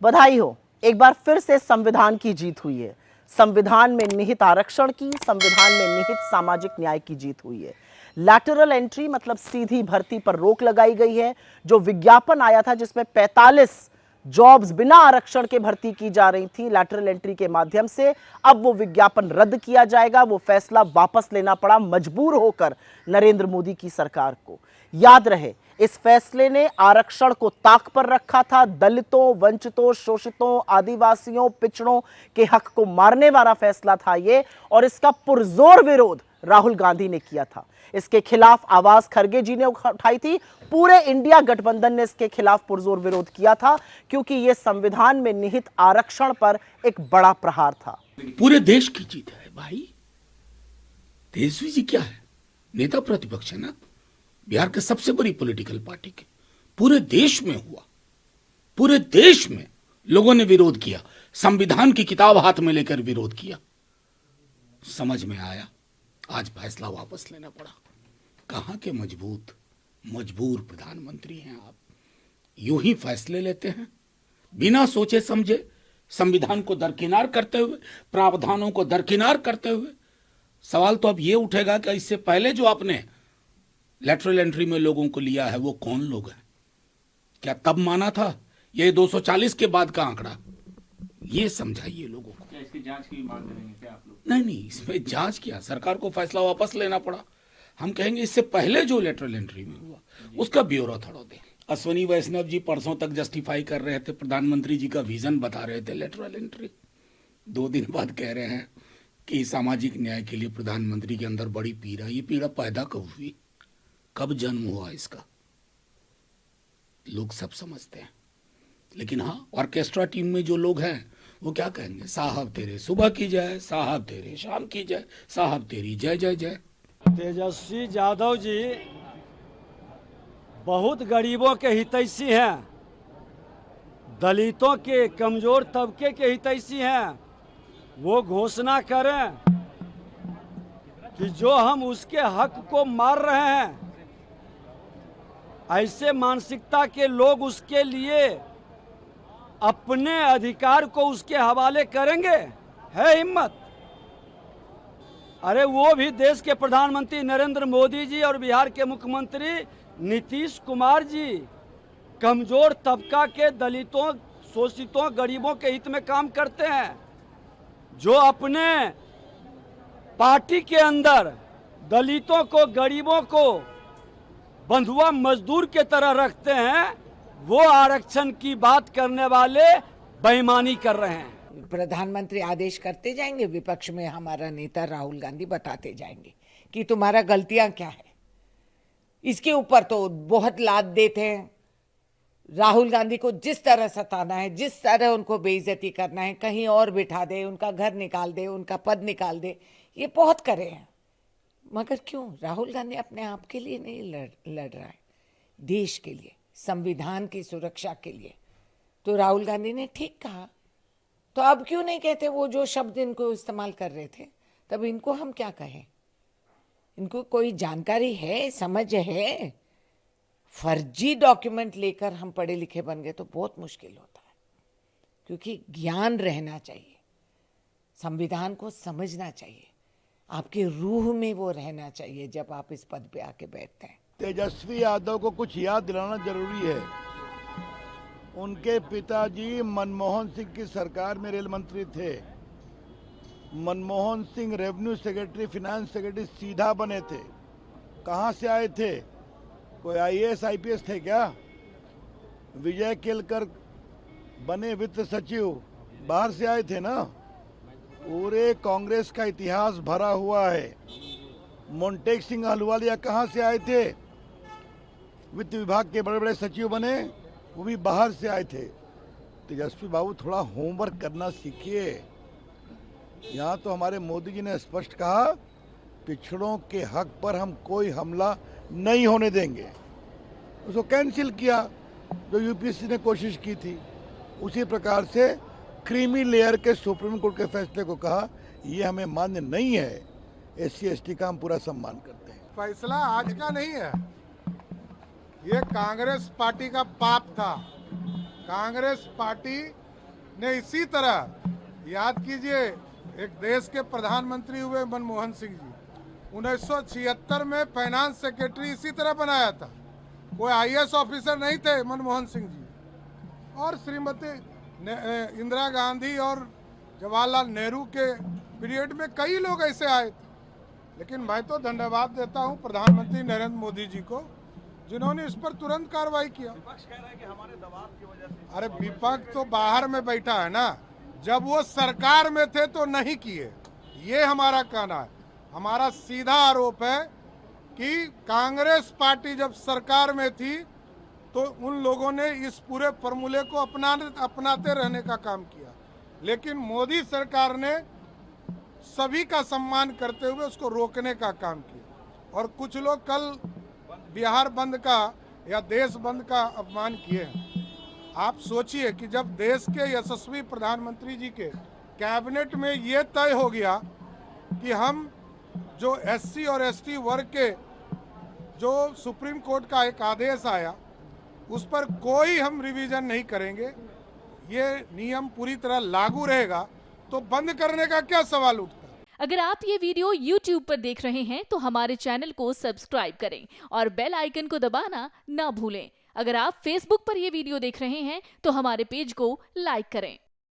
बधाई हो, एक बार फिर से संविधान की जीत हुई है। संविधान में निहित आरक्षण की, संविधान में निहित सामाजिक न्याय की जीत हुई है। लैटरल एंट्री मतलब सीधी भर्ती पर रोक लगाई गई है। जो विज्ञापन आया था जिसमें 45 जॉब्स बिना आरक्षण के भर्ती की जा रही थी लैटरल एंट्री के माध्यम से, अब वो विज्ञापन रद्द किया जाएगा। वो फैसला वापस लेना पड़ा मजबूर होकर नरेंद्र मोदी की सरकार को। याद रहे, इस फैसले ने आरक्षण को ताक पर रखा था। दलितों, वंचितों, शोषितों, आदिवासियों, पिछड़ों के हक को मारने वाला फैसला था ये, और इसका पुरजोर विरोध राहुल गांधी ने किया था। इसके खिलाफ आवाज खरगे जी ने उठाई थी। पूरे इंडिया गठबंधन ने इसके खिलाफ पुरजोर विरोध किया था, क्योंकि यह संविधान में निहित आरक्षण पर एक बड़ा प्रहार था। पूरे देश की जीत है भाई। तेजस्वी जी क्या है? नेता प्रतिपक्ष है ना, बिहार के सबसे बड़ी पॉलिटिकल पार्टी के। पूरे देश में हुआ, पूरे देश में लोगों ने विरोध किया, संविधान की किताब हाथ में लेकर विरोध किया। समझ में आया, आज फैसला वापस लेना पड़ा। कहां के मजबूर प्रधानमंत्री हैं आप। यूं ही फैसले लेते हैं बिना सोचे समझे, संविधान को दरकिनार करते हुए, प्रावधानों को दरकिनार करते हुए। सवाल तो अब यह उठेगा कि इससे पहले जो आपने लैटरल एंट्री में लोगों को लिया है वो कौन लोग हैं? क्या तब माना था? ये 240 के बाद का आंकड़ा, ये समझाइए लोगों को। क्या इसकी जांच की मांग करेंगे क्या आप लोग? नहीं, इसमें जांच किया, सरकार को फैसला वापस लेना पड़ा। हम कहेंगे इससे पहले जो लैटरल एंट्री में हुआ उसका ब्यौरा थोड़ा दे। अश्वनी वैष्णव जी परसों तक जस्टिफाई कर रहे थे, प्रधानमंत्री जी का विजन बता रहे थे लैटरल एंट्री। 2 दिन बाद कह रहे हैं कि सामाजिक न्याय के लिए प्रधानमंत्री के अंदर बड़ी पीड़ा। ये पीड़ा पैदा कब हुई, कब जन्म हुआ इसका? लोग सब समझते हैं, लेकिन हाँ, ऑर्केस्ट्रा टीम में जो लोग हैं वो क्या कहेंगे? साहब तेरे सुबह की जय, साहब तेरे शाम की जय, साहब तेरी जय जय जय। तेजस्वी यादव जी बहुत गरीबों के हितैषी हैं, दलितों के, कमजोर तबके के हितैषी हैं। वो घोषणा करें कि जो हम उसके हक को मार रहे हैं, ऐसे मानसिकता के लोग उसके लिए अपने अधिकार को उसके हवाले करेंगे? है हिम्मत? अरे वो भी देश के प्रधानमंत्री नरेंद्र मोदी जी और बिहार के मुख्यमंत्री नीतीश कुमार जी कमजोर तबका के, दलितों, शोषितों, गरीबों के हित में काम करते हैं। जो अपने पार्टी के अंदर दलितों को, गरीबों को बंधुआ मजदूर के तरह रखते हैं, वो आरक्षण की बात करने वाले बेईमानी कर रहे हैं। प्रधानमंत्री आदेश करते जाएंगे, विपक्ष में हमारा नेता राहुल गांधी बताते जाएंगे कि तुम्हारा गलतियां क्या है। इसके ऊपर तो बहुत लाद देते हैं। राहुल गांधी को जिस तरह सताना है, जिस तरह उनको बेइज्जती करना है, कहीं और बिठा दे, उनका घर निकाल दे, उनका पद निकाल दे, ये बहुत करे हैं। मगर क्यों? राहुल गांधी अपने आप के लिए नहीं लड़ रहा है, देश के लिए, संविधान की सुरक्षा के लिए। तो राहुल गांधी ने ठीक कहा, तो अब क्यों नहीं कहते? वो जो शब्द इनको इस्तेमाल कर रहे थे, तब इनको हम क्या कहें? इनको कोई जानकारी है, समझ है? फर्जी डॉक्यूमेंट लेकर हम पढ़े लिखे बन गए तो बहुत मुश्किल होता है, क्योंकि ज्ञान रहना चाहिए, संविधान को समझना चाहिए, आपके रूह में वो रहना चाहिए जब आप इस पद पे आके बैठते हैं। तेजस्वी यादव को कुछ याद दिलाना जरूरी है। उनके पिताजी मनमोहन सिंह की सरकार में रेल मंत्री थे। Manmohan Singh revenue secretary, finance secretary सीधा बने थे। कहां से आए थे? कोई आईएएस आईपीएस थे क्या? विजय केलकर बने वित्त सचिव, बाहर से आए थे ना। पूरे कांग्रेस का इतिहास भरा हुआ है। मोन्टेक सिंह अहलुवालिया कहां से आए थे? वित्त विभाग के बड़े बड़े सचिव बने, वो भी बाहर से आए थे। तेजस्वी बाबू थोड़ा होमवर्क करना सीखिए। यहाँ तो हमारे मोदी जी ने स्पष्ट कहा, पिछड़ों के हक पर हम कोई हमला नहीं होने देंगे। उसको कैंसिल किया जो यूपीएससी ने कोशिश की थी। उसी प्रकार से क्रीमी लेयर के सुप्रीम कोर्ट के फैसले को कहा, ये हमें मान्य नहीं है। एससी एसटी का हम पूरा सम्मान करते हैं। फैसला आज का नहीं है, ये कांग्रेस पार्टी का पाप था। कांग्रेस पार्टी ने इसी तरह याद कीजिए, एक देश के प्रधानमंत्री हुए मनमोहन सिंह जी, 1976 में फाइनेंस सेक्रेटरी इसी तरह बनाया था। कोई आईएएस ऑफिसर नहीं थे मनमोहन सिंह जी। और श्रीमती इंदिरा गांधी और जवाहरलाल नेहरू के पीरियड में कई लोग ऐसे आए थे। लेकिन मैं तो धन्यवाद देता हूं प्रधानमंत्री नरेंद्र मोदी जी को, जिन्होंने इस पर तुरंत कार्रवाई किया। विपक्ष कह रहा है कि हमारे दबाव की वजह से। अरे विपक्ष तो बाहर में बैठा है ना, जब वो सरकार में थे तो नहीं किए, ये हमारा कहना है। हमारा सीधा आरोप है कि कांग्रेस पार्टी जब सरकार में थी तो उन लोगों ने इस पूरे फॉर्मूले को अपनाते रहने का काम किया, लेकिन मोदी सरकार ने सभी का सम्मान करते हुए उसको रोकने का काम किया। और कुछ लोग कल बिहार बंद का या देश बंद का अपमान किए हैं। आप सोचिए कि जब देश के यशस्वी प्रधानमंत्री जी के कैबिनेट में ये तय हो गया कि हम जो एससी और एसटी वर्ग के जो सुप्रीम कोर्ट का एक आदेश आया उस पर कोई हम रिवीजन नहीं करेंगे, ये नियम पूरी तरह लागू रहेगा, तो बंद करने का क्या सवाल उठता है। अगर आप ये वीडियो YouTube पर देख रहे हैं तो हमारे चैनल को सब्सक्राइब करें और बेल आइकन को दबाना ना भूलें। अगर आप Facebook पर ये वीडियो देख रहे हैं तो हमारे पेज को लाइक करें।